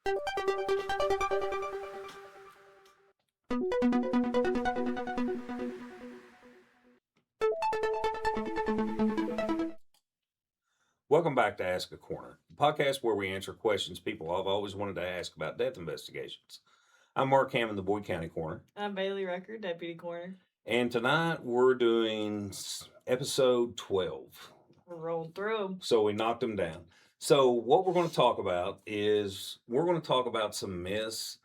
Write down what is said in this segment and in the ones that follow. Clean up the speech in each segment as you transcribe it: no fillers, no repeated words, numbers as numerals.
Welcome back to Ask a Corner, the podcast where we answer questions people have always wanted to ask about death investigations. I'm Mark Hammond, the Boyd County Coroner. I'm Bailey Rucker, Deputy Coroner. And tonight we're doing episode 12. We're rolling through them. So we knocked them down. So what we're going to talk about is we're going to talk about some myths,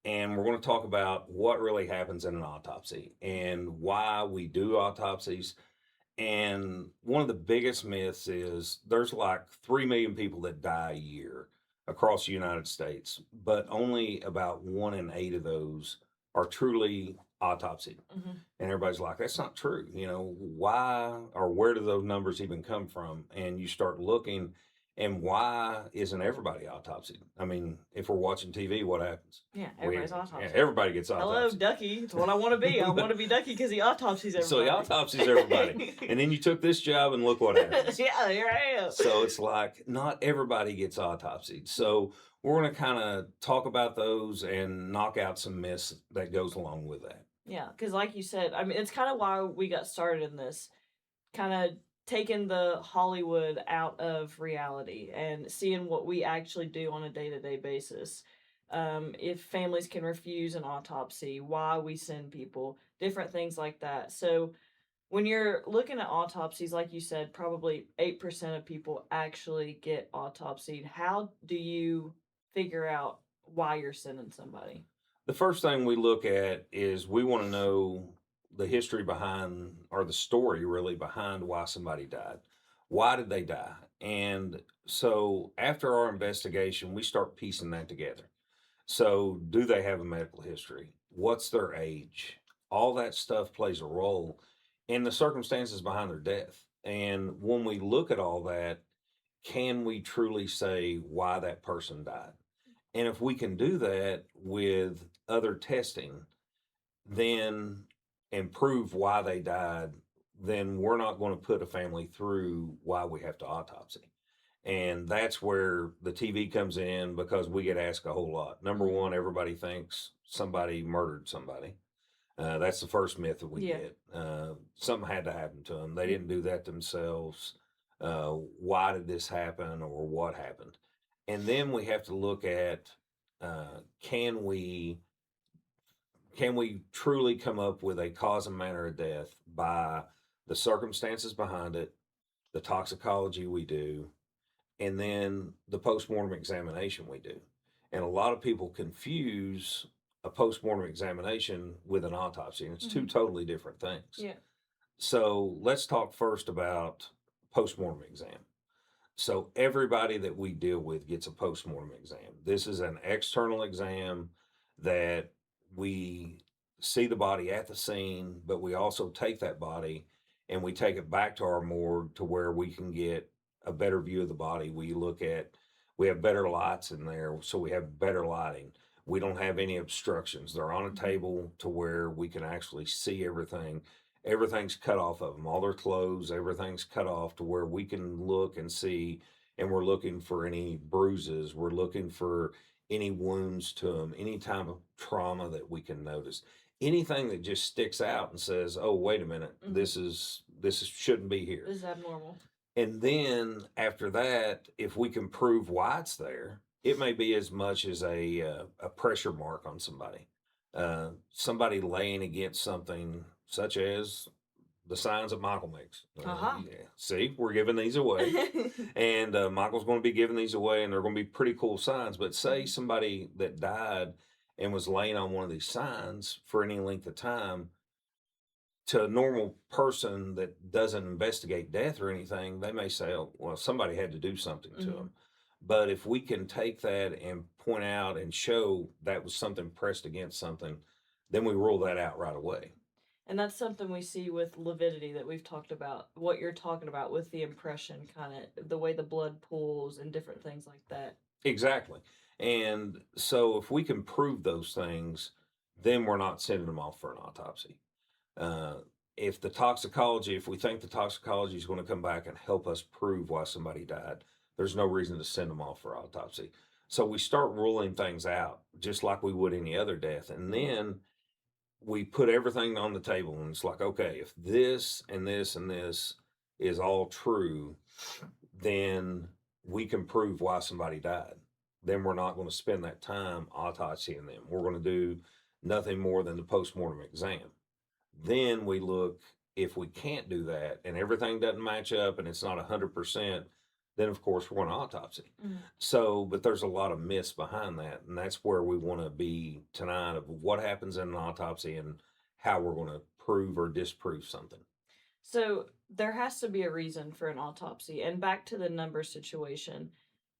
and we're going to talk about what really happens in an autopsy and why we do autopsies. And one of the biggest myths is there's like 3 million people that die a year across the United States, but only about 1 in 8 of those are truly autopsied. Mm-hmm. And everybody's like, that's not true. You know, why or where do those numbers even come from? And you start looking, and why isn't everybody autopsied? I mean, if we're watching TV, what happens? Yeah, everybody's autopsied. Yeah, everybody gets autopsied. Hello, Ducky. It's what I want to be. I want to be Ducky because he autopsies everybody. So he autopsies everybody. And then you took this job and look what happens. Yeah, here I am. So it's like not everybody gets autopsied. So we're going to kind of talk about those and knock out some myths that goes along with that. Yeah, because like you said, I mean, it's kind of why we got started in this, kind of taking the Hollywood out of reality and seeing what we actually do on a day-to-day basis. If families can refuse an autopsy, why we send people, different things like that. So when you're looking at autopsies, like you said, probably 8% of people actually get autopsied. How do you figure out why you're sending somebody? The first thing we look at is we want to know the history behind, or the story really behind why somebody died. Why did they die? And so after our investigation, we start piecing that together. So do they have a medical history? What's their age? All that stuff plays a role in the circumstances behind their death. And when we look at all that, can we truly say why that person died? And if we can do that with other testing, then and prove why they died, then we're not going to put a family through why we have to autopsy. And that's where the TV comes in, because we get asked a whole lot. Number one, everybody thinks somebody murdered somebody. That's the first myth that we get. Something had to happen to them. They didn't do that themselves. Why did this happen, or what happened? And then we have to look at, can we truly come up with a cause and manner of death by the circumstances behind it, the toxicology we do, and then the postmortem examination we do. And a lot of people confuse a postmortem examination with an autopsy, and it's two totally different things. Yeah. So let's talk first about postmortem exam. So everybody that we deal with gets a postmortem exam. This is an external exam that we see the body at the scene, but we also take that body and we take it back to our morgue to where we can get a better view of the body. We have better lights in there, so we have better lighting. We don't have any obstructions. They're on a table to where we can actually see everything. Everything's cut off of them, all their clothes, everything's cut off to where we can look and see, and we're looking for any bruises. We're looking for any wounds to them, any type of trauma that we can notice, anything that just sticks out and says, oh, wait a minute, this shouldn't be here. This is abnormal. And then after that, if we can prove why it's there, it may be as much as a pressure mark on somebody. Somebody laying against something, such as the signs that Michael makes. Yeah. See, we're giving these away. And Michael's going to be giving these away, and they're going to be pretty cool signs. But say somebody that died and was laying on one of these signs for any length of time, to a normal person that doesn't investigate death or anything, they may say, oh, well, somebody had to do something to them. But if we can take that and point out and show that was something pressed against something, then we rule that out right away. And that's something we see with lividity that we've talked about, what you're talking about with the impression, kind of the way the blood pools and different things like that. Exactly. And so if we can prove those things, then we're not sending them off for an autopsy. If we think the toxicology is going to come back and help us prove why somebody died, there's no reason to send them off for autopsy. So we start ruling things out just like we would any other death. And then we put everything on the table and it's like, okay, if this and this and this is all true, then we can prove why somebody died. Then we're not going to spend that time autopsying them. We're going to do nothing more than the postmortem exam. Then we look, if we can't do that and everything doesn't match up and it's not 100%, then of course we're going to autopsy. So, but there's a lot of myths behind that. And that's where we want to be tonight of what happens in an autopsy and how we're going to prove or disprove something. So there has to be a reason for an autopsy. And back to the number situation,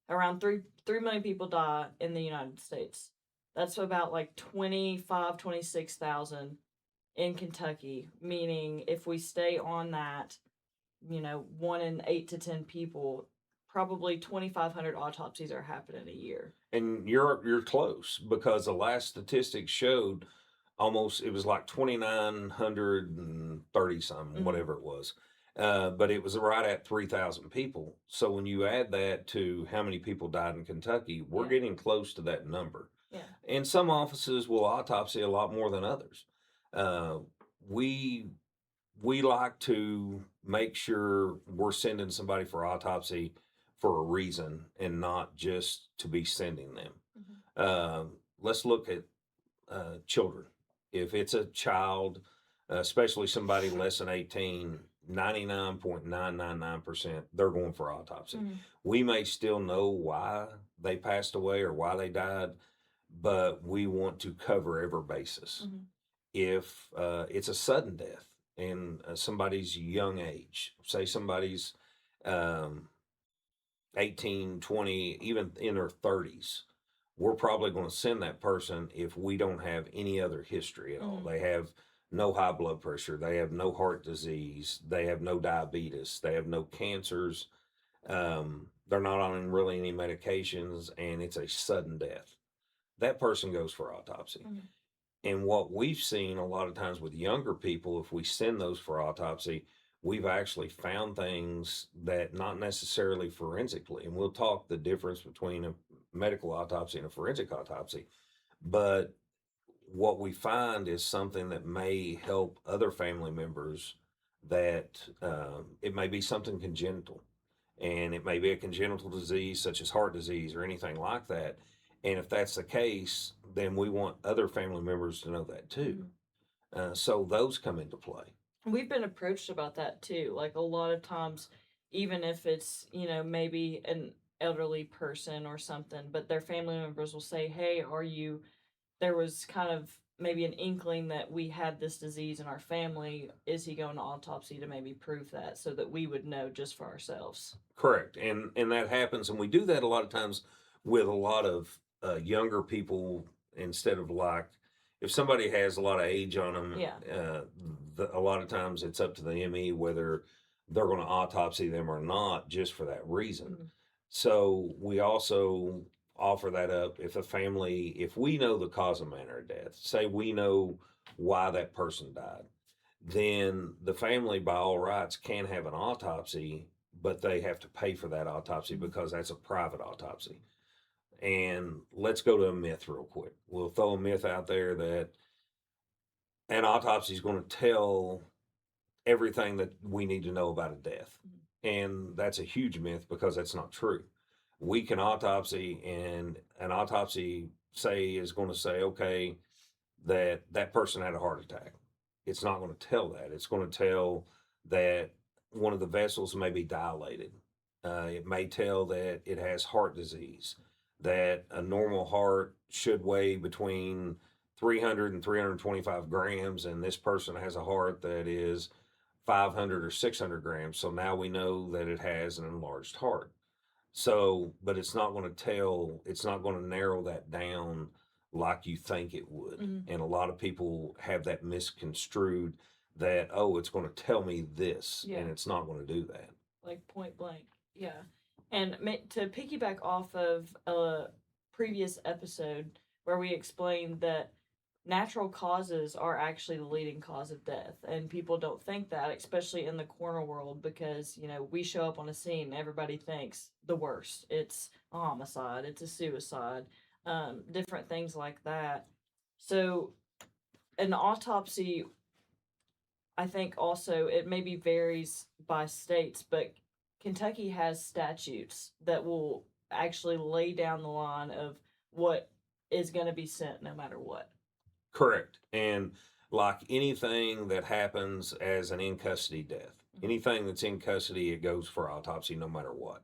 around 3 million people die in the United States. That's about like 26,000 in Kentucky, meaning if we stay on that, 1 in 8 to 10 people, probably 2,500 autopsies are happening a year. And you're close because the last statistics showed almost it was like 2,930 something, whatever it was. But it was right at 3,000 people. So when you add that to how many people died in Kentucky, we're getting close to that number. Yeah. And some offices will autopsy a lot more than others. We like to make sure we're sending somebody for autopsy for a reason and not just to be sending them. Let's look at children. If it's a child, especially somebody less than 18, 99.999%, they're going for autopsy. We may still know why they passed away or why they died, but we want to cover every basis. If it's a sudden death in somebody's young age, say somebody's 18, 20, even in their 30s, we're probably going to send that person if we don't have any other history at all. They have no high blood pressure, they have no heart disease, they have no diabetes, they have no cancers, they're not on really any medications, and it's a sudden death. That person goes for autopsy. And what we've seen a lot of times with younger people, if we send those for autopsy, we've actually found things that not necessarily forensically, and we'll talk the difference between a medical autopsy and a forensic autopsy, but what we find is something that may help other family members, that it may be something congenital, and it may be a congenital disease such as heart disease or anything like that. And if that's the case, then we want other family members to know that too. So those come into play. We've been approached about that too. Like a lot of times, even if it's, maybe an elderly person or something, but their family members will say, hey, there was kind of maybe an inkling that we had this disease in our family. Is he going to autopsy to maybe prove that so that we would know just for ourselves? Correct. And that happens. And we do that a lot of times with a lot of younger people, instead of like, if somebody has a lot of age on them, a lot of times it's up to the ME whether they're going to autopsy them or not, just for that reason. So we also offer that up if we know the cause and manner of death, say we know why that person died, then the family by all rights can have an autopsy, but they have to pay for that autopsy because that's a private autopsy. And let's go to a myth real quick. We'll throw a myth out there that an autopsy is going to tell everything that we need to know about a death. And that's a huge myth because that's not true. We can autopsy, and an autopsy is going to say, okay, that person had a heart attack. It's not going to tell that. It's going to tell that one of the vessels may be dilated. It may tell that it has heart disease, that a normal heart should weigh between 300 and 325 grams, and this person has a heart that is 500 or 600 grams. So now we know that it has an enlarged heart. So, but it's not going to narrow that down like you think it would. And a lot of people have that misconstrued that, oh, it's going to tell me this, and it's not going to do that. Like point blank. Yeah. And to piggyback off of a previous episode where we explained that natural causes are actually the leading cause of death, and people don't think that, especially in the coroner world, because we show up on a scene and everybody thinks the worst. It's a homicide, it's a suicide, different things like that. So an autopsy, I think also it maybe varies by states, but Kentucky has statutes that will actually lay down the line of what is going to be sent no matter what. Correct. And like anything that happens as an in custody death, anything that's in custody, it goes for autopsy no matter what.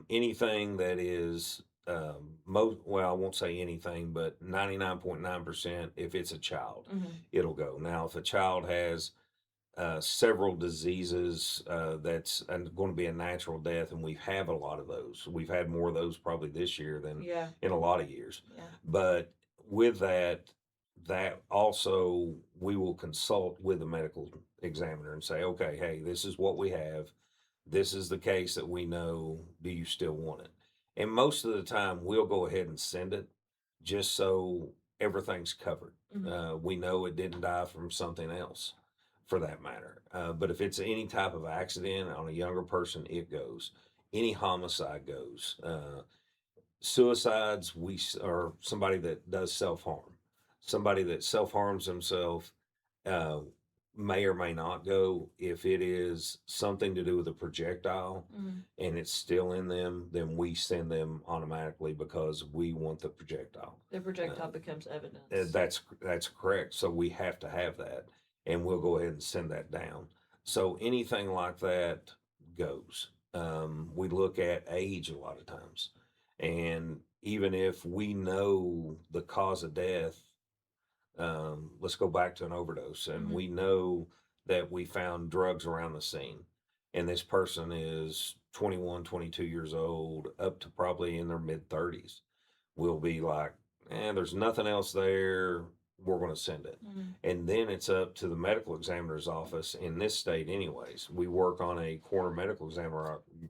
Anything that is well, I won't say anything, but 99.9%, if it's a child, it'll go. Now, if a child has several diseases, that's going to be a natural death, and we have a lot of those. We've had more of those probably this year than in a lot of years. Yeah. But with that also we will consult with the medical examiner and say, okay, hey, this is what we have. This is the case that we know. Do you still want it? And most of the time, we'll go ahead and send it just so everything's covered. We know it didn't die from something else, for that matter. But if it's any type of accident on a younger person, it goes. Any homicide goes. Suicides, or somebody that does self harm, somebody that self harms themselves, uh, may or may not go. If it is something to do with a projectile and it's still in them, then we send them automatically because we want the projectile. The projectile becomes evidence. That's correct. So we have to have that, and we'll go ahead and send that down. So anything like that goes. We look at age a lot of times, and even if we know the cause of death, let's go back to an overdose, and we know that we found drugs around the scene, and this person is 21, 22 years old, up to probably in their mid 30s. We'll be like, there's nothing else there. We're going to send it. And then it's up to the medical examiner's office in this state, anyways. We work on a coroner medical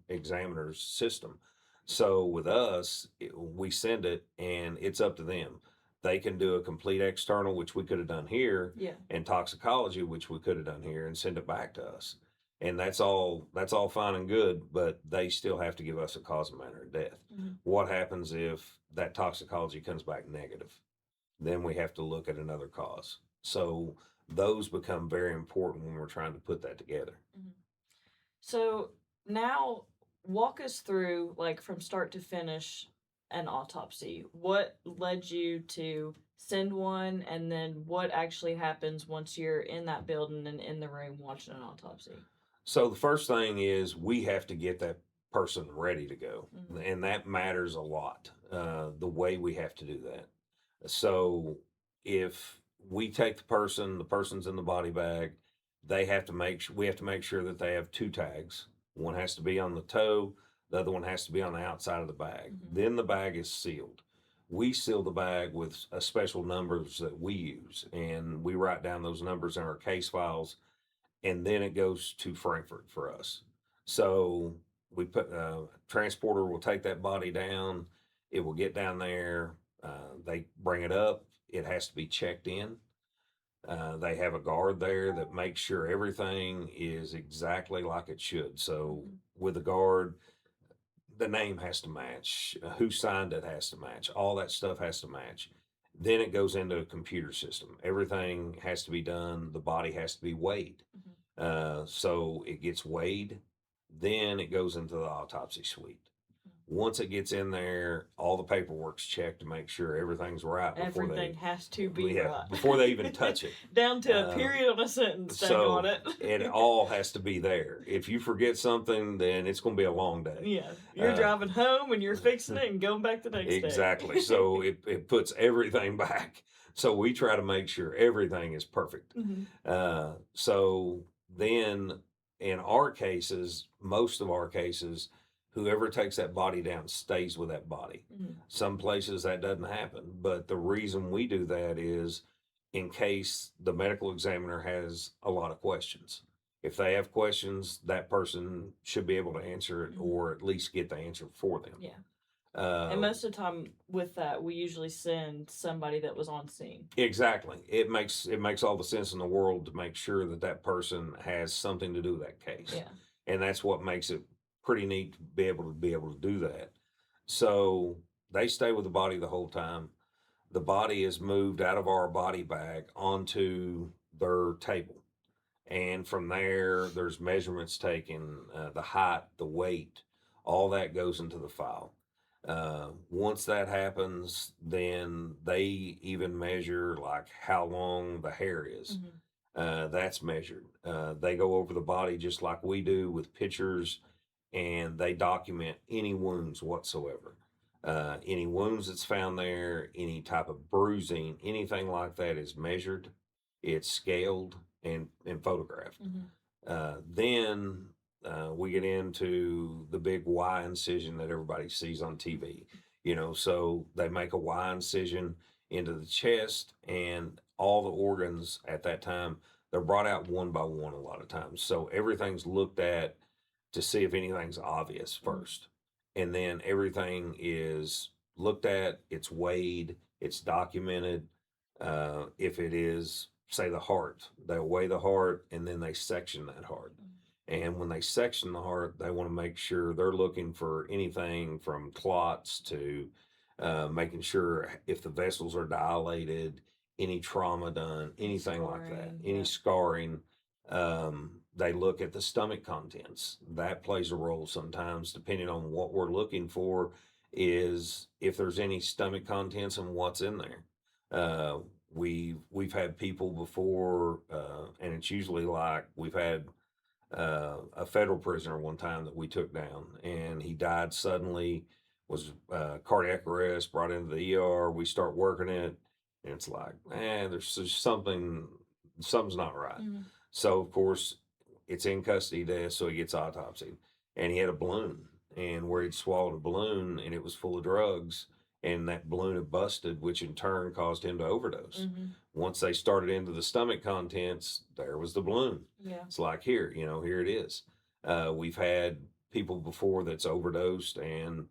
examiner's system. So with us, we send it, and it's up to them. They can do a complete external, which we could have done here, and toxicology, which we could have done here, and send it back to us. And that's all fine and good, but they still have to give us a cause and manner of death. What happens if that toxicology comes back negative? Then we have to look at another cause. So those become very important when we're trying to put that together. So now walk us through, like, from start to finish, an autopsy. What led you to send one, and then what actually happens once you're in that building and in the room watching an autopsy? So the first thing is we have to get that person ready to go, and that matters a lot. The way we have to do that. So if we take the person's in the body bag, we have to make sure that they have two tags. One has to be on the toe, the other one has to be on the outside of the bag. Then the bag is sealed. We seal the bag with a special numbers that we use, and we write down those numbers in our case files, and then it goes to Frankfurt for us. So we put transporter will take that body down. It will get down there. They bring it up. It has to be checked in. They have a guard there that makes sure everything is exactly like it should. So with the guard, the name has to match. Who signed it has to match. All that stuff has to match. Then it goes into a computer system. Everything has to be done. The body has to be weighed. So it gets weighed. Then it goes into the autopsy suite. Once it gets in there, all the paperwork's checked to make sure everything's right. Everything has to be right. Before they even touch it. Down to a period of a sentence tag on it. It all has to be there. If you forget something, then it's going to be a long day. Yeah. You're driving home and you're fixing it and going back the next day. Exactly. So it puts everything back. So we try to make sure everything is perfect. So then in our cases, most of our cases, whoever takes that body down stays with that body. Some places that doesn't happen, but the reason we do that is in case the medical examiner has a lot of questions. If they have questions, that person should be able to answer it or at least get the answer for them. And most of the time with that, we usually send somebody that was on scene. Exactly. It makes all the sense in the world to make sure that that person has something to do with that case. Yeah. And that's what makes it pretty neat to be able to do that. So they stay with the body the whole time. The body is moved out of our body bag onto their table. And from there, there's measurements taken, the height, the weight, all that goes into the file. Once that happens, then they even measure like how long the hair is. Mhm. That's measured. They go over the body just like we do with pictures, and they document any wounds whatsoever. Any wounds that's found there, any type of bruising, anything like that is measured, it's scaled and photographed. Mhm. Then we get into the big Y incision that everybody sees on TV. You know, so they make a Y incision into the chest, and all the organs at that time, they're brought out one by one a lot of times. So everything's looked at to see if anything's obvious Mhm. first. And then everything is looked at, it's weighed, it's documented. If it is, say, the heart, they'll weigh the heart and then they section that heart. Mhm. And when they section the heart, they want to make sure they're looking for anything from clots to making sure if the vessels are dilated, any trauma done, anything like that, Scarring, any yeah. scarring. They look at the stomach contents. That plays a role sometimes, depending on what we're looking for, is if there's any stomach contents and what's in there. Uh, we've had people before, and it's usually like we've had a federal prisoner one time that we took down, and he died suddenly. Was cardiac arrest, brought into the ER. We start working it, and it's like, there's something's not right. Mhm. So of course, it's in custody death, so he gets autopsied, and he had a balloon, and where he'd swallowed a balloon, and it was full of drugs, and that balloon had busted, which in turn caused him to overdose. Mhm. Once they started into the stomach contents, there was the balloon. Yeah. It's like here, here it is. We've had people before that's overdosed, and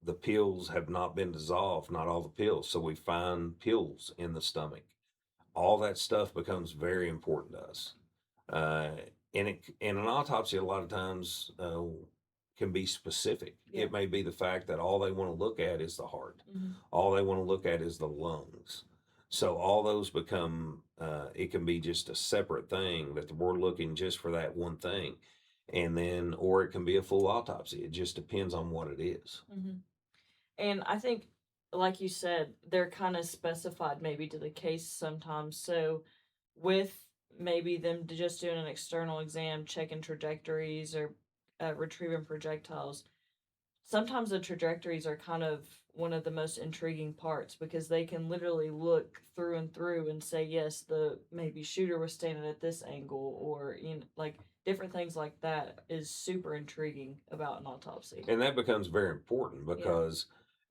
the pills have not been dissolved, not all the pills. So we find pills in the stomach. All that stuff becomes very important to us. Uh, and an autopsy, a lot of times, can be specific. Yeah. It may be the fact that all they want to look at is the heart, Mhm. all they want to look at is the lungs. So all those become, it can be just a separate thing that we're looking just for that one thing. And then, or it can be a full autopsy. It just depends on what it is. Mhm. And I think, like you said, they're kind of specified maybe to the case sometimes. So, with maybe them just doing an external exam, checking trajectories or retrieving projectiles, sometimes the trajectories are kind of one of the most intriguing parts because they can literally look through and through and say, yes, the maybe shooter was standing at this angle, or, like different things like that is super intriguing about an autopsy. And that becomes very important Yeah. because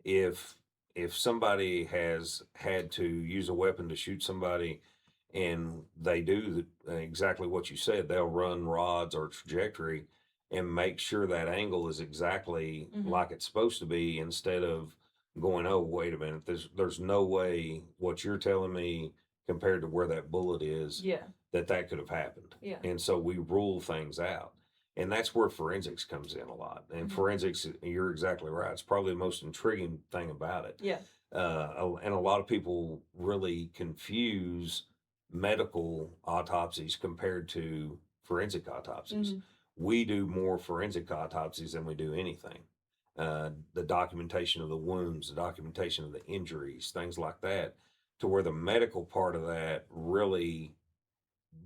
if if somebody has had to use a weapon to shoot somebody and they do exactly what you said, they'll run rods or trajectory and make sure that angle is exactly Hmm. like it's supposed to be instead of going, oh, wait a minute, there's no way what you're telling me compared to where that bullet is Yeah. that could have happened. Yeah. And so we rule things out. And that's where forensics comes in a lot. And Mhm. forensics, you're exactly right. It's probably the most intriguing thing about it. Yeah. And a lot of people really confuse medical autopsies compared to forensic autopsies. Mhm. We do more forensic autopsies than we do anything. The documentation of the wounds, the documentation of the injuries, things like that, to where the medical part of that really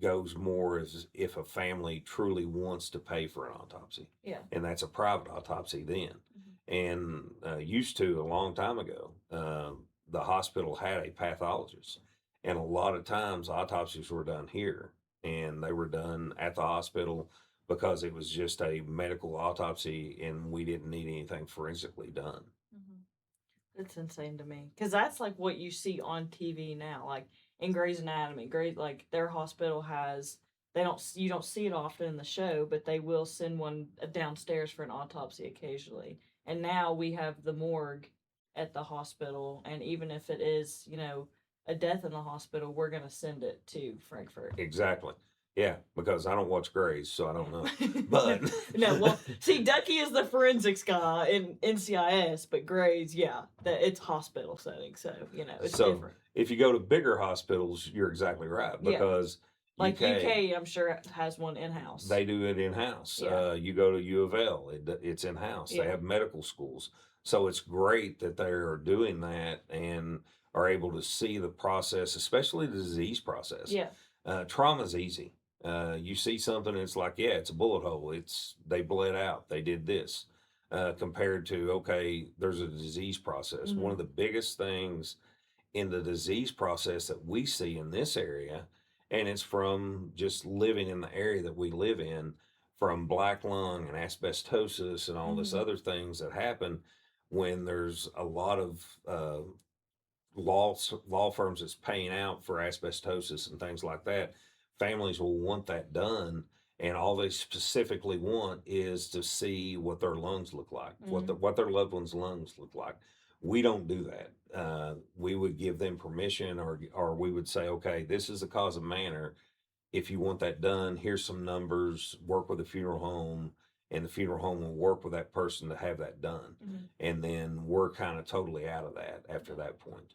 goes more as if a family truly wants to pay for an autopsy, Yeah. and that's a private autopsy then. Mhm. And used to a long time ago, the hospital had a pathologist, and a lot of times autopsies were done here, and they were done at the hospital because it was just a medical autopsy, and we didn't need anything forensically done. Mhm. It's insane to me because that's like what you see on TV now, like in Grey's Anatomy. Like their hospital has you don't see it often in the show, but they will send one downstairs for an autopsy occasionally, And now we have the morgue at the hospital, and even if it is, a death in the hospital, we're going to send it to Frankfurt. Exactly. Yeah, because I don't watch Grays, so I don't know. No, But no. Well, see, Ducky is the forensics guy in NCIS, but Gray's, yeah, it's hospital setting, so it's so different. if you go to bigger hospitals, you're exactly right, Yeah. because Like UK, I'm sure has one in house. they do it in house. Yeah. You go to U of L, it's in house. They Yeah. have medical schools, so it's great that they are doing that and are able to see the process, especially the disease process. Yeah. Trauma's easy. You see something, and it's like, yeah, it's a bullet hole. They bled out. They did this. Compared to, okay, there's a disease process. Mhm. One of the biggest things in the disease process that we see in this area, and it's from just living in the area that we live in, from black lung and asbestosis and all this Mhm. other things that happen when there's a lot of law firms that's paying out for asbestosis and things like that. Families will want that done, and all they specifically want is to see what their lungs look like, what their loved one's lungs look like. We don't do that. We would give them permission, or we would say, okay, this is the cause of manner. If you want that done, here's some numbers. Work with the funeral home, and the funeral home will work with that person to have that done. And then we're kind of totally out of that after that point.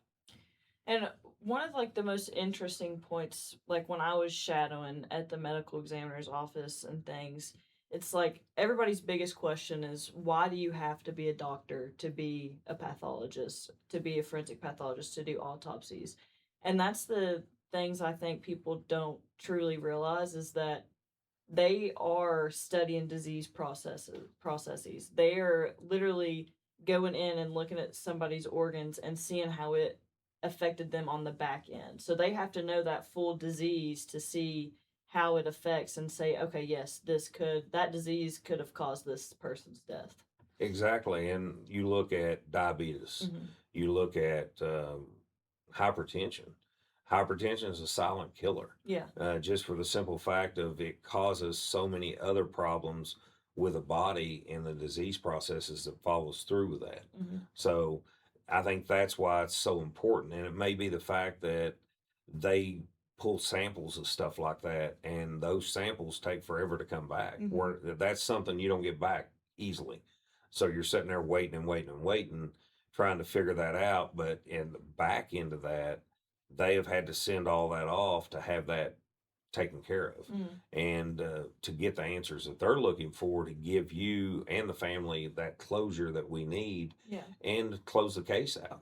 And one of like the most interesting points, like when I was shadowing at the medical examiner's office and things, it's like everybody's biggest question is, why do you have to be a doctor to be a pathologist, to be a forensic pathologist, to do autopsies? And that's the things I think people don't truly realize, is that they are studying disease processes. They are literally going in and looking at somebody's organs and seeing how it affected them on the back end. So they have to know that full disease to see how it affects and say, okay, yes, that disease could have caused this person's death. Exactly. And you look at diabetes, you look at hypertension. Hypertension is a silent killer. Yeah. Just for the simple fact of it causes so many other problems with the body and the disease processes that follows through with that. So I think that's why it's so important. And it may be the fact that they pull samples of stuff like that, and those samples take forever to come back. Where that's something you don't get back easily. So you're sitting there waiting and waiting and waiting, trying to figure that out. But in the back end of that, they have had to send all that off to have that taken care of, and to get the answers that they're looking for, to give you and the family that closure that we need, and close the case out.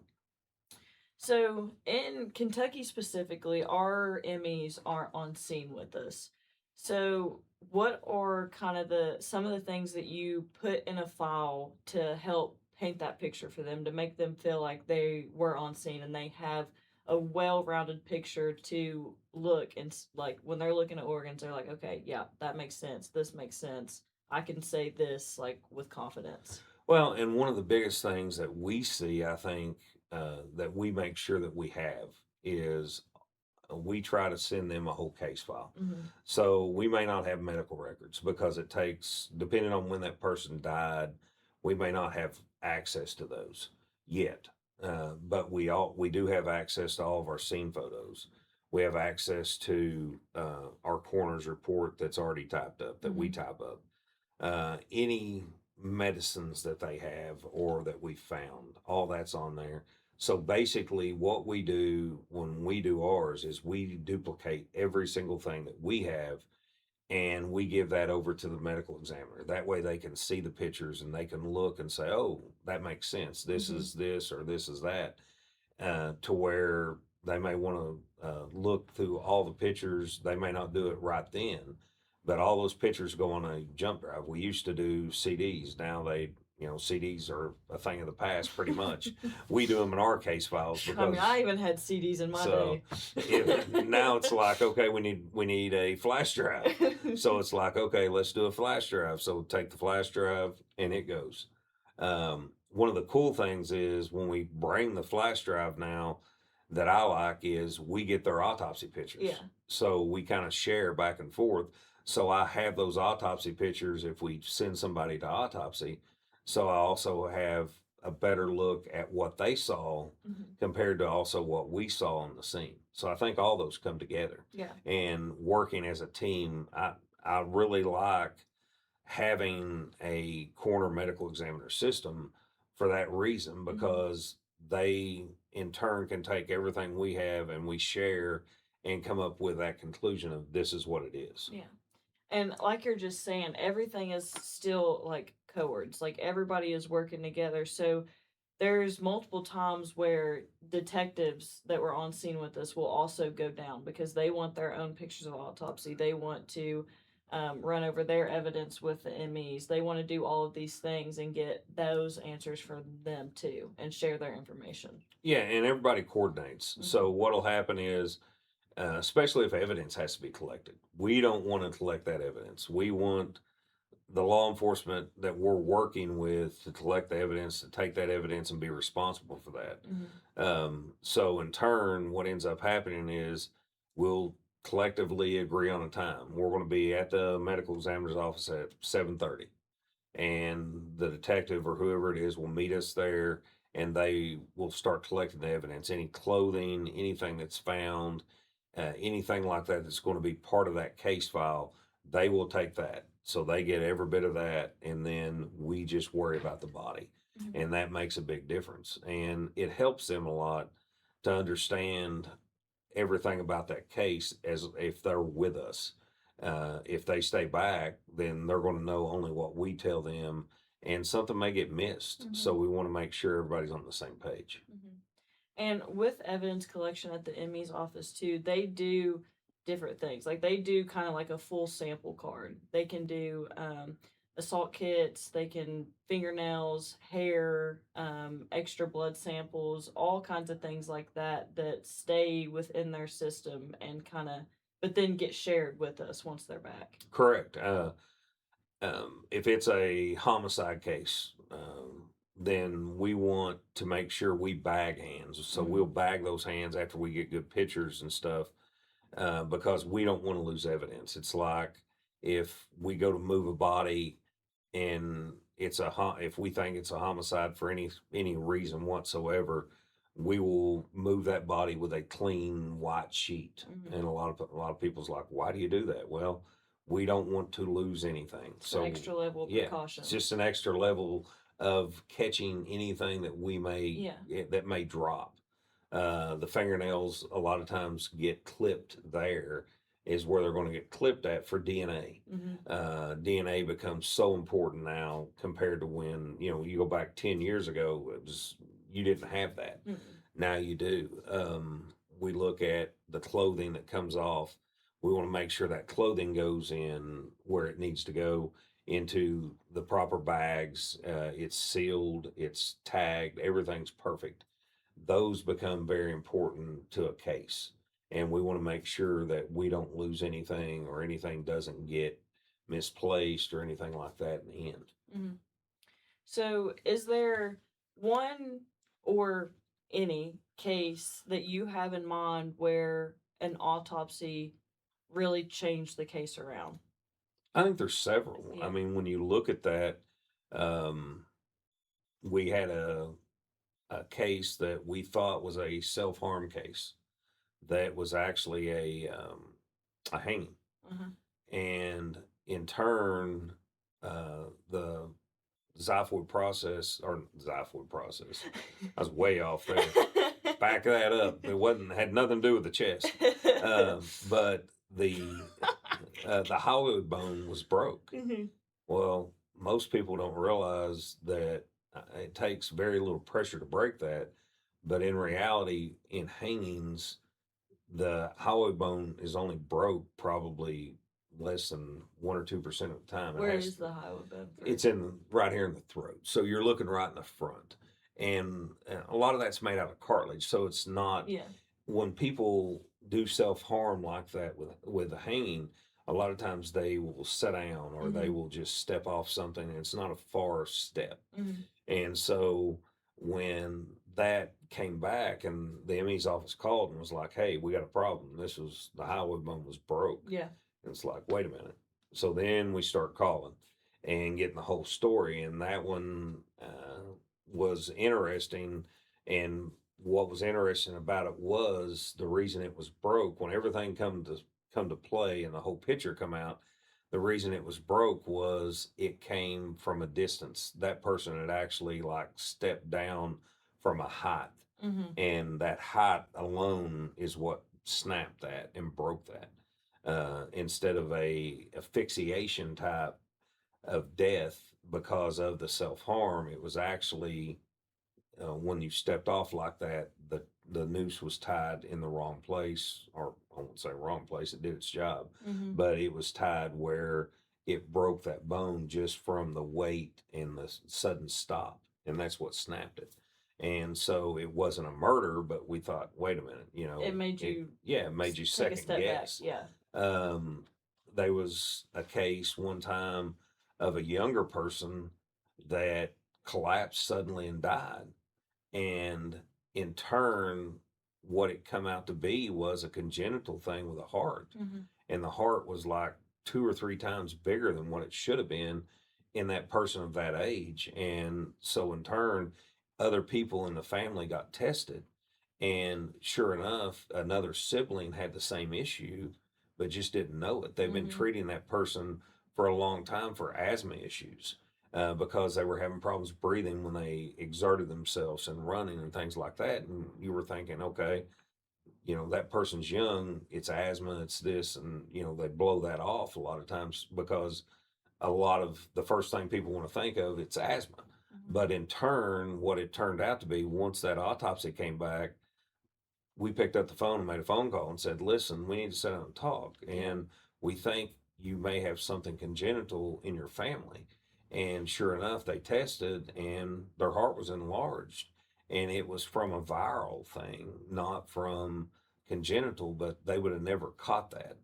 So in Kentucky specifically, our MEs aren't on scene with us. So what are kind of some of the things that you put in a file to help paint that picture for them, to make them feel like they were on scene and they have a well-rounded picture to look, and like when they're looking at organs, they're like, okay, yeah, that makes sense. This makes sense. I can say this like with confidence. Well, and one of the biggest things that we see, I think, that we make sure that we have is we try to send them a whole case file. So we may not have medical records because it takes, depending on when that person died, we may not have access to those yet. But we do have access to all of our scene photos. We have access to our coroner's report that's already typed up, that we type up. Any medicines that they have or that we found, all that's on there. So basically, what we do when we do ours is we duplicate every single thing that we have, and we give that over to the medical examiner. That way they can see the pictures and they can look and say, oh, that makes sense. This is this or this is that, to where they may want to look through all the pictures. They may not do it right then, but all those pictures go on a jump drive. We used to do CDs. Now CDs are a thing of the past pretty much. We do them in our case files because I even had CDs in my day. Now it's like, okay, we need a flash drive. So it's like, okay, let's do a flash drive. So take the flash drive and it goes. One of the cool things is when we bring the flash drive now, that I like, is we get their autopsy pictures. Yeah. So we kind of share back and forth. So I have those autopsy pictures if we send somebody to autopsy. So I also have a better look at what they saw Mhm. compared to also what we saw on the scene. So I think all those come together. Yeah. And working as a team, I really like having a coroner medical examiner system for that reason, Mhm. because they in turn can take everything we have and we share and come up with that conclusion of this is what it is. Yeah. And like you're just saying, everything is still like cohorts. Like everybody is working together. So there's multiple times where detectives that were on scene with us will also go down because they want their own pictures of autopsy. They want to run over their evidence with the MEs. They want to do all of these things and get those answers for them too and share their information. Yeah, and everybody coordinates. So Mhm. what'll happen is, especially if evidence has to be collected, we don't want to collect that evidence. We want the law enforcement that we're working with to collect the evidence, to take that evidence and be responsible for that. Mhm. So in turn, what ends up happening is we'll collectively agree on a time. We're going to be at the medical examiner's office at 7:30, and the detective or whoever it is will meet us there, and they will start collecting the evidence, any clothing, anything that's found, anything like that that's going to be part of that case file. They will take that, so they get every bit of that, and then we just worry about the body. Mhm. And that makes a big difference, and it helps them a lot to understand everything about that case as if they're with us. If they stay back, then they're going to know only what we tell them, and something may get missed. So Mhm. we want to make sure everybody's on the same page. Mhm. And with evidence collection at the ME's office too, they do different things. Like they do kind of like a full sample card. They can do assault kits, they can fingernails, hair, extra blood samples, all kinds of things like that that stay within their system and kind of, but then get shared with us once they're back. Correct. If it's a homicide case, then we want to make sure we bag hands. So we'll Mm-hmm. bag those hands after we get good pictures and stuff, because we don't want to lose evidence. It's like if we go to move a body and if we think it's a homicide for any reason whatsoever, we will move that body with a clean white sheet. Mm-hmm. And a lot of people's like, why do you do that? Well, we don't want to lose anything. It's an So extra level of yeah, it's precaution. just an extra level of catching anything that Yeah. that may drop. The fingernails a lot of times get clipped. There is where they're going to get clipped at for DNA. Mm-hmm. DNA becomes so important now compared to when you go back 10 years ago. You didn't have that. Mm-hmm. Now you do. We look at the clothing that comes off. We want to make sure that clothing goes in where it needs to go, into the proper bags. It's sealed, it's tagged, everything's perfect. Those become very important to a case. And we want to make sure that we don't lose anything, or anything doesn't get misplaced or anything like that in the end. Mm-hmm. So, is there one or any case that you have in mind where an autopsy really changed the case around? I think there's several. I Yeah. mean, when you look at that, um, we had a case that we thought was a self harm case that was actually a hanging. Uh-huh. And in turn, the xiphoid process, I was way off there. Back that up. It wasn't had nothing to do with the chest, but the hyoid bone was broke. Mhm. Well, most people don't realize that it takes very little pressure to break that. But in reality, in hangings, the hyoid bone is only broke probably less than 1 or 2% of the time. Where is the highway bone for? It's in right here in the throat, so you're looking right in the front, and a lot of that's made out of cartilage. So it's not, Yeah. when people do self harm like that with a hanging, a lot of times they will sit down, or they Mhm. will just step off something, and it's not a far step. Mhm. And so when that came back, and the ME's office called and was like, "Hey, we got a problem. The highway bone was broke." Yeah. And it's like, wait a minute. So then we start calling. and getting the whole story. And that one was interesting. And what was interesting about it was the reason it was broke when everything come to play and the whole picture come out. The reason it was broke was it came from a distance. That person had actually like stepped down from a height, Mm-hmm. and that height alone is what snapped that and broke that. Instead of a asphyxiation type of death because of the self harm, it was actually when you stepped off like that, the noose was tied in the wrong place, or I won't say wrong place. It did its job, Mm-hmm. but it was tied where it broke that bone just from the weight and the sudden stop, and that's what snapped it. And so it wasn't a murder, but we thought, wait a minute, It made you yeah, it made you take a second step back. guess. Yeah. Um, there was a case one time of a younger person that collapsed suddenly and died, and in turn what it come out to be was a congenital thing with a heart, Mm-hmm. and the heart was like 2 or 3 times bigger than what it should have been in that person of that age. And so in turn other people in the family got tested, and sure enough another sibling had the same issue but just didn't know it. They've been Mm-hmm. treating that person for a long time for asthma issues, because they were having problems breathing when they exerted themselves and running and things like that. And you were thinking, okay, that person's young, it's asthma, it's this, and they blow that off a lot of times because a lot of the first thing people want to think of it's asthma. Mm-hmm. But in turn, what it turned out to be, once that autopsy came back, we picked up the phone and made a phone call and said, listen, we need to sit down and talk. And we think you may have something congenital in your family. And sure enough, they tested and their heart was enlarged. And it was from a viral thing, not from congenital, but they would have never caught that.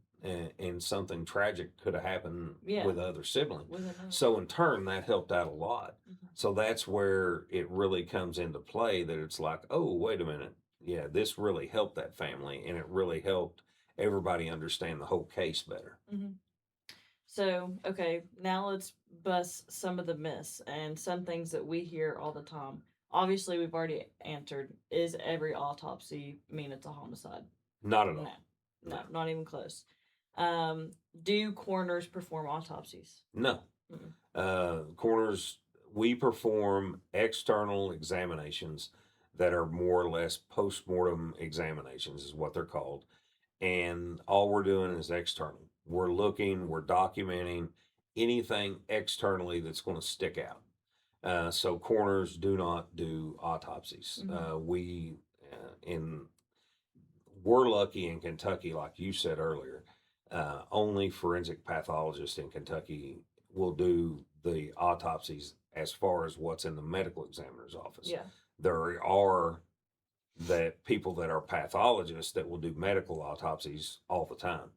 And something tragic could have happened with other siblings. So, in turn, that helped out a lot. Mm-hmm. So, that's where it really comes into play that it's like, oh, wait a minute, yeah, this really helped that family, and it really helped everybody understand the whole case better. Mm-hmm. So, okay, now let's bust some of the myths and some things that we hear all the time. Obviously, we've already answered. Is every autopsy mean it's a homicide? Not at all. No, not even close. Do coroners perform autopsies? No. Coroners, we perform external examinations that are more or less post-mortem examinations is what they're called. And all we're doing is external. We're looking, we're documenting anything externally that's going to stick out. So coroners do not do autopsies. We're lucky in Kentucky, like you said earlier. Only forensic pathologists in Kentucky will do the autopsies as far as what's in the medical examiner's office. Yeah. There are that people that are pathologists that will do medical autopsies all the time.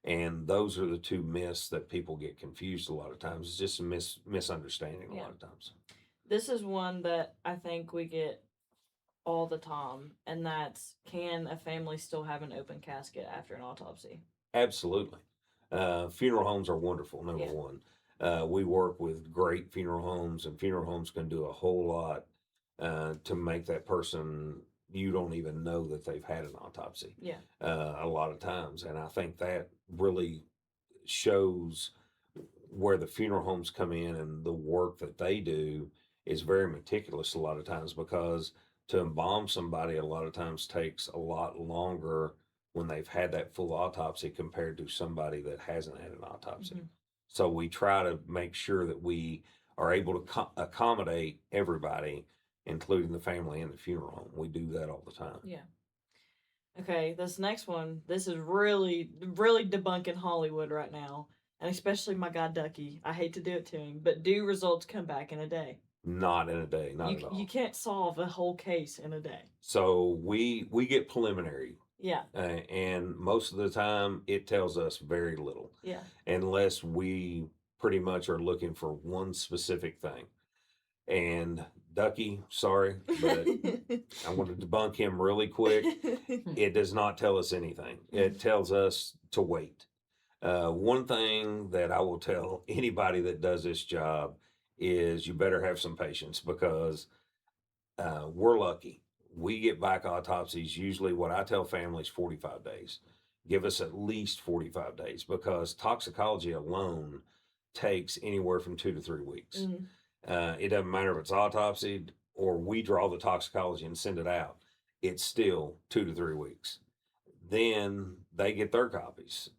And those are the two myths that people get confused a lot of times. It's just a misunderstanding a lot of times. This is one that I think we get all the time, and that's, can a family still have an open casket after an autopsy? Absolutely. Funeral homes are wonderful, number one. We work with great funeral homes, and funeral homes can do a whole lot to make that person, you don't even know that they've had an autopsy. A lot of times. And I think that really shows where the funeral homes come in, and the work that they do is very meticulous a lot of times, because to embalm somebody a lot of times takes a lot longer when they've had that full autopsy compared to somebody that hasn't had an autopsy. Mm-hmm. So we try to make sure that we are able to accommodate everybody, including the family and the funeral home. We do that all the time. Yeah. Okay, this next one, this is really, really debunking Hollywood right now, and especially my guy Ducky. I hate to do it to him, but do results come back in a day? Not in a day, not at all. You can't solve a whole case in a day. So we get preliminary. Yeah. And most of the time it tells us very little. Yeah. Unless we pretty much are looking for one specific thing. And Ducky, sorry, but I want to debunk him really quick. It does not tell us anything. It tells us to wait. One thing that I will tell anybody that does this job is you better have some patience because we're lucky. We get back autopsies usually what I tell families 45 days. Give us at least 45 days because toxicology alone takes anywhere from 2 to 3 weeks. Mm, It doesn't matter if it's autopsied or we draw the toxicology and send it out, it's still 2 to 3 weeks. Then they get their copies,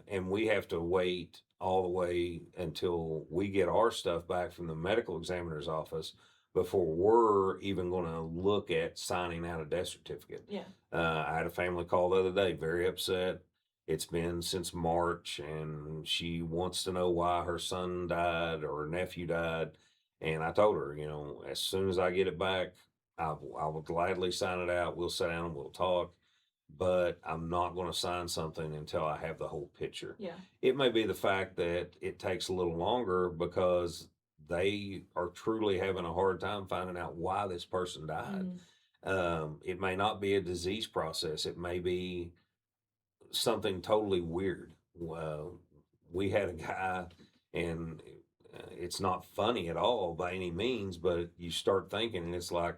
and we have to wait all the way until we get our stuff back from the medical examiner's office before we're even going to look at signing out a death certificate. yeah. I had a family call the other day, very upset. It's been since March, and she wants to know why her son died or her nephew died. And I told her, as soon as I get it back, I will gladly sign it out. We'll sit down and we'll talk, but I'm not going to sign something until I have the whole picture. Yeah. It may be the fact that it takes a little longer because they are truly having a hard time finding out why this person died. It may not be a disease process, it may be something totally weird. We had a guy, and it's not funny at all by any means, but you start thinking, and it's like,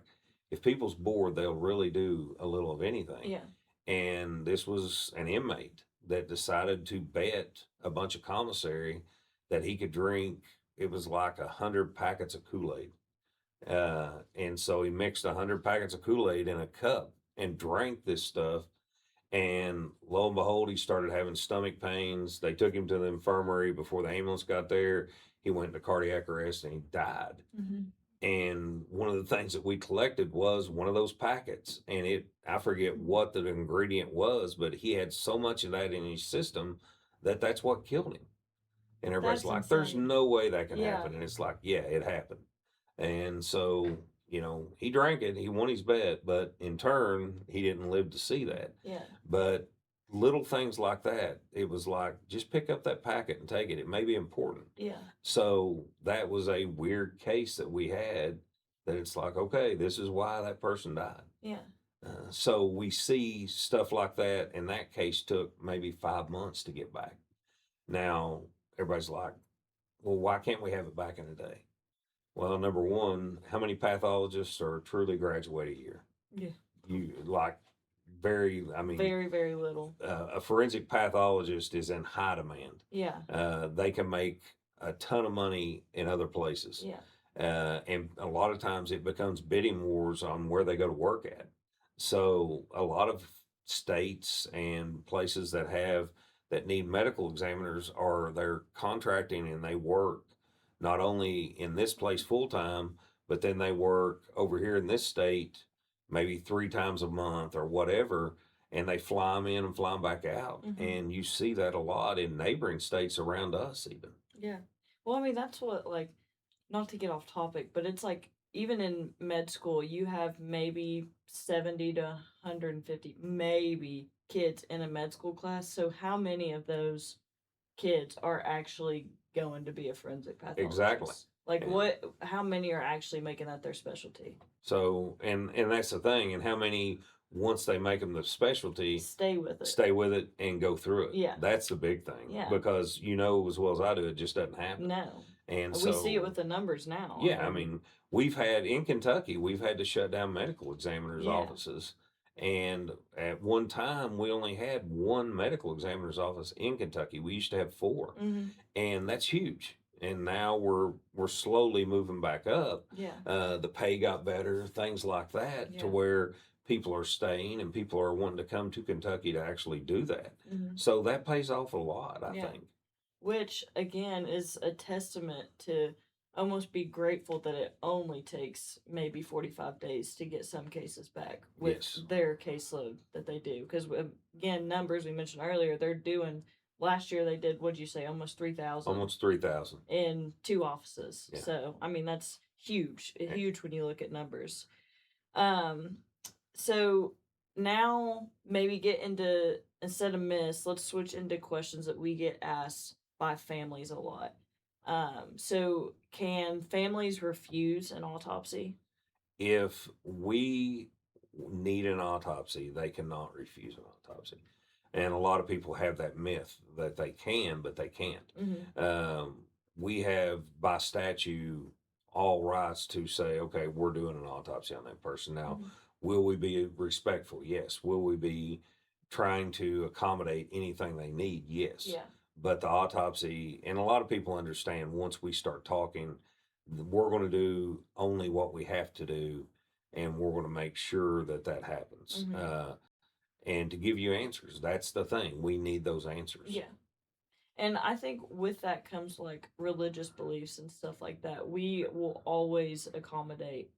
if people's bored, they'll really do a little of anything. Yeah. And this was an inmate that decided to bet a bunch of commissary that he could drink. It was like 100 packets of Kool-Aid. And so he mixed 100 packets of Kool-Aid in a cup and drank this stuff. And lo and behold, he started having stomach pains. They took him to the infirmary before the ambulance got there. He went into cardiac arrest and he died. And one of the things that we collected was one of those packets. And I forget what the ingredient was, but he had so much of that in his system that that's what killed him. And everybody's That's like, there's insane. no way that can Yeah. happen. And it's like, yeah, it happened. And so, he drank it, he won his bet, but in turn, he didn't live to see that. Yeah. But little things like that, it was like, just pick up that packet and take it. It may be important. Yeah. So that was a weird case that we had that it's like, okay, this is why that person died. Yeah. So we see stuff like that, and that case took maybe 5 months to get back. Now, everybody's like, well, why can't we have it back in a day? Well, number one, how many pathologists are truly graduate a year? Yeah. You I mean, Very, very little. a forensic pathologist is in high demand. Yeah. They can make a ton of money in other places. Yeah. And a lot of times it becomes bidding wars on where they go to work at. So a lot of states and places that need medical examiners they're contracting and they work not only in this place full time, but then they work over here in this state maybe 3 times a month or whatever, and they fly them in and fly them back out. And you see that a lot in neighboring states around us, even. Yeah. Well, I mean, that's what, like, not to get off topic, but it's like, even in med school, you have maybe 70 to 150, maybe, kids in a med school class. So, how many of those kids are actually going to be a forensic pathologist? Exactly. Like, how many are actually making that their specialty? So, and that's the thing. And how many, once they make them the specialty, Stay with it and go through it. Yeah. That's the big thing. Yeah. Because as well as I do, it just doesn't happen. No. And we see it with the numbers now. Yeah, I mean, in Kentucky, we've had to shut down medical examiners' offices. And at one time, we only had one medical examiner's office in Kentucky. We used to have 4. And that's huge. And now we're slowly moving back up. Yeah. The pay got better, things like that, to where people are staying and people are wanting to come to Kentucky to actually do that. So that pays off a lot, I think. Which, again, is a testament to almost be grateful that it only takes maybe 45 days to get some cases back with their caseload that they do. Because, again, numbers we mentioned earlier, they're doing, last year they did, what'd you say, almost 3,000? Almost 3,000. In 2 offices. Yeah. So, I mean, that's huge. Huge when you look at numbers. So, now maybe get into, instead of myths, let's switch into questions that we get asked by families a lot. So can families refuse an autopsy? If we need an autopsy, they cannot refuse an autopsy. And a lot of people have that myth that they can, but they can't. Mhm. We have by statute all rights to say, okay, we're doing an autopsy on that person. Now, Mhm. will we be respectful? Yes. Will we be trying to accommodate anything they need? Yes. Yeah. But the autopsy, and a lot of people understand once we start talking, we're going to do only what we have to do, and we're going to make sure that that happens. Mhm. And to give you answers, that's the thing. We need those answers. Yeah. And I think with that comes like religious beliefs and stuff like that. We will always accommodate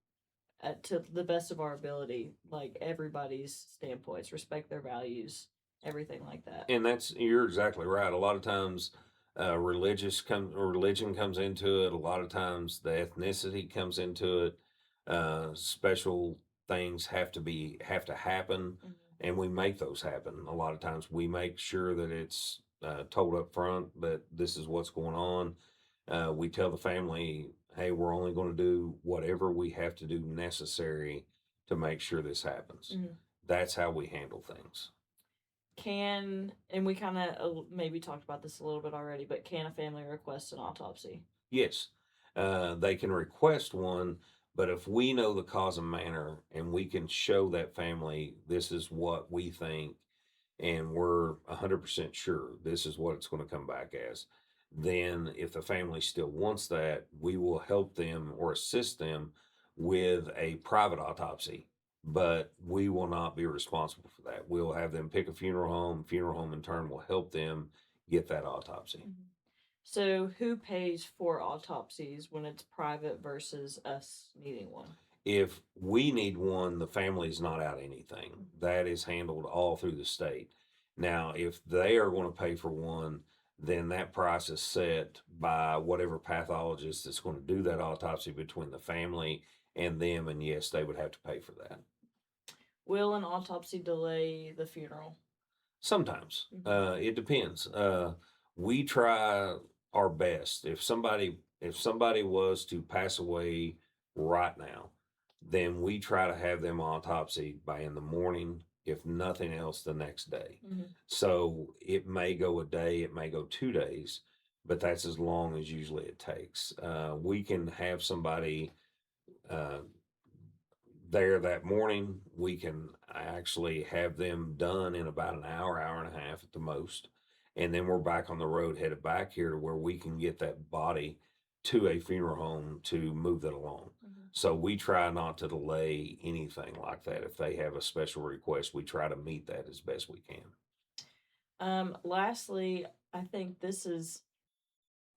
to the best of our ability, like everybody's standpoints, respect their values, everything like that. And you're exactly right. A lot of times, religion comes into it. A lot of times, the ethnicity comes into it. Special things have to happen, Mhm. and we make those happen. A lot of times, we make sure that it's told up front that this is what's going on. We tell the family, "Hey, we're only going to do whatever we have to do necessary to make sure this happens." Mhm. That's how we handle things. And we kind of maybe talked about this a little bit already, but can a family request an autopsy? Yes, they can request one, but if we know the cause and manner and we can show that family this is what we think and we're 100% sure this is what it's going to come back as, then if the family still wants that, we will help them or assist them with a private autopsy. But we will not be responsible for that. We'll have them pick a funeral home. Funeral home in turn will help them get that autopsy. Mhm. So, who pays for autopsies when it's private versus us needing one? If we need one, the family's not out anything. Mhm. That is handled all through the state. Now, if they are going to pay for one, then that price is set by whatever pathologist that's going to do that autopsy between the family and them. And yes, they would have to pay for that. Will an autopsy delay the funeral? Sometimes Mhm. it depends. We try our best. If somebody was to pass away right now, then we try to have them autopsied by in the morning, if nothing else, the next day. Mhm. So it may go a day, it may go 2 days, but that's as long as usually it takes. We can have somebody uh, there that morning. We can actually have them done in about an hour, hour and a half at the most. And then we're back on the road, headed back here to where we can get that body to a funeral home to move that along. Mhm. So we try not to delay anything like that. If they have a special request, we try to meet that as best we can. Lastly, I think this is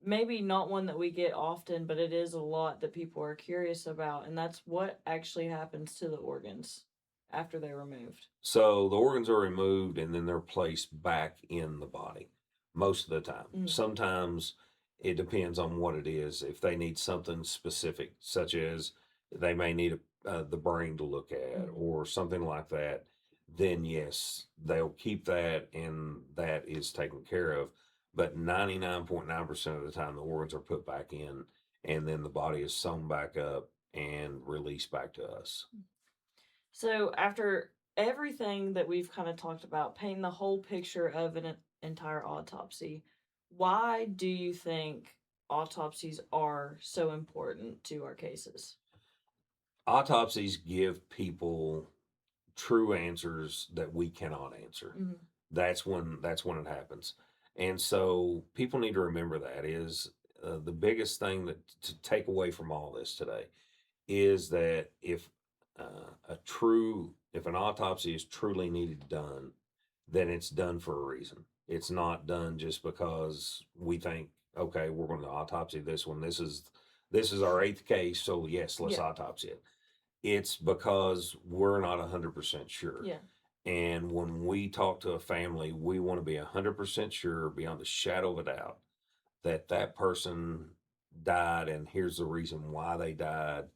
maybe not one that we get often, but it is a lot that people are curious about, and that's what actually happens to the organs after they're removed. So the organs are removed and then they're placed back in the body most of the time. Mm. Sometimes it depends on what it is. If they need something specific, such as they may need the brain to look at Mhm. or something like that, then yes, they'll keep that and that is taken care of. But 99.9% of the time, the organs are put back in and then the body is sewn back up and released back to us. So, after everything that we've kind of talked about, painting the whole picture of an entire autopsy, why do you think autopsies are so important to our cases? Autopsies give people true answers that we cannot answer. Mhm. That's when it happens. And so people need to remember that is the biggest thing that to take away from all this today is that if an autopsy is truly needed done, then it's done for a reason. It's not done just because we think, okay, we're going to autopsy this one. This is our eighth case, so yes, let's Yeah. autopsy it. It's because we're not 100% sure. Yeah. And when we talk to a family, we want to be 100% sure, beyond a shadow of a doubt, that that person died, and here's the reason why they died.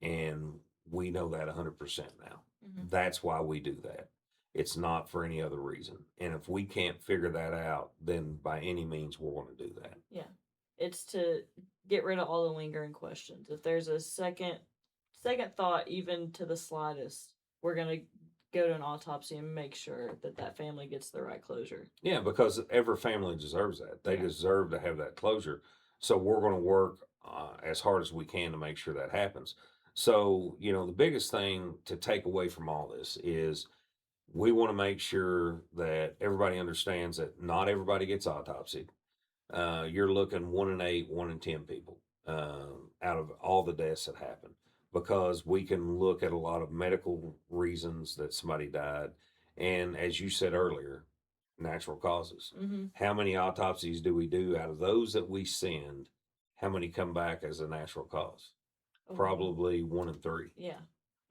And we know that 100% now. Mhm. That's why we do that. It's not for any other reason. And if we can't figure that out, then by any means, we're going to do that. Yeah. It's to get rid of all the lingering questions. If there's a second thought even to the slightest, we're going to go to an autopsy and make sure that that family gets the right closure. Yeah, because every family deserves that. They Yeah. deserve to have that closure. So we're going to work as hard as we can to make sure that happens. So, the biggest thing to take away from all this is we want to make sure that everybody understands that not everybody gets autopsied. You're looking 1 in 8, 1 in 10 people out of all the deaths that happen because we can look at a lot of medical reasons that somebody died. And as you said earlier, natural causes. Mm-hmm. How many autopsies do we do out of those that we send? How many come back as a natural cause? Probably 1 in 3. Yeah.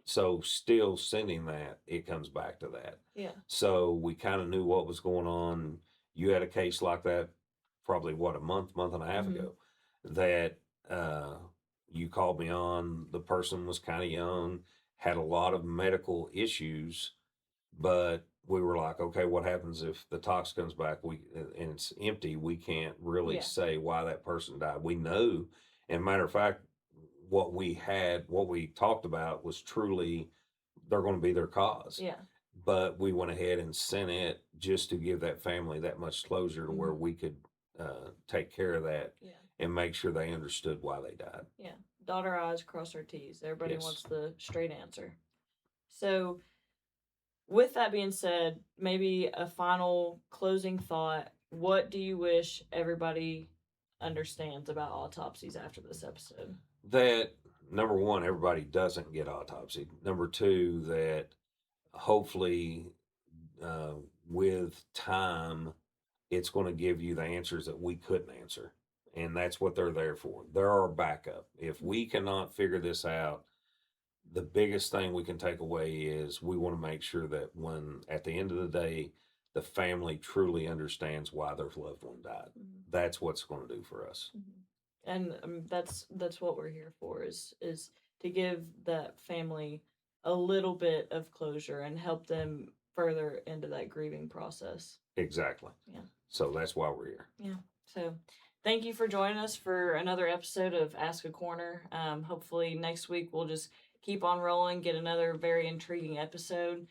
So still sending that, it comes back to that. Yeah. So we kind of knew what was going on. You had a case like that probably a month and a half ago that you called me on. The person was kind of young, had a lot of medical issues, but we were like, okay, what happens if the tox comes back and it's empty? We can't really say why that person died. We know, and matter of fact, what we talked about was truly they're going to be their cause. Yeah. But we went ahead and sent it just to give that family that much closure to where we could take care of that and make sure they understood why they died. Yeah. Dot our I's, cross our T's. Everybody Yes. wants the straight answer. So, with that being said, maybe a final closing thought. What do you wish everybody understands about autopsies after this episode? That, number one, everybody doesn't get autopsied. Number two, that hopefully with time, it's going to give you the answers that we couldn't answer. And that's what they're there for. They're our backup. If we cannot figure this out, the biggest thing we can take away is we want to make sure that when, at the end of the day, the family truly understands why their loved one died. That's what's going to do for us. And that's what we're here for is to give that family a little bit of closure and help them further into that grieving process. Exactly. Yeah. So that's why we're here. Yeah. So thank you for joining us for another episode of Ask a Corner. Hopefully next week we'll just keep on rolling, get another very intriguing episode.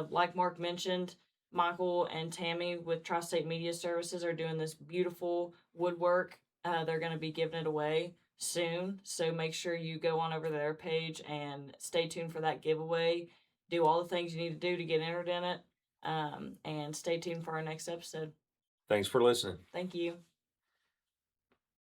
Like Mark mentioned, Michael and Tammy with Tri-State Media Services are doing this beautiful woodwork. They're going to be giving it away soon, so make sure you go on over to their page and stay tuned for that giveaway. Do all the things you need to do to get entered in it, and stay tuned for our next episode. Thanks for listening. Thank you.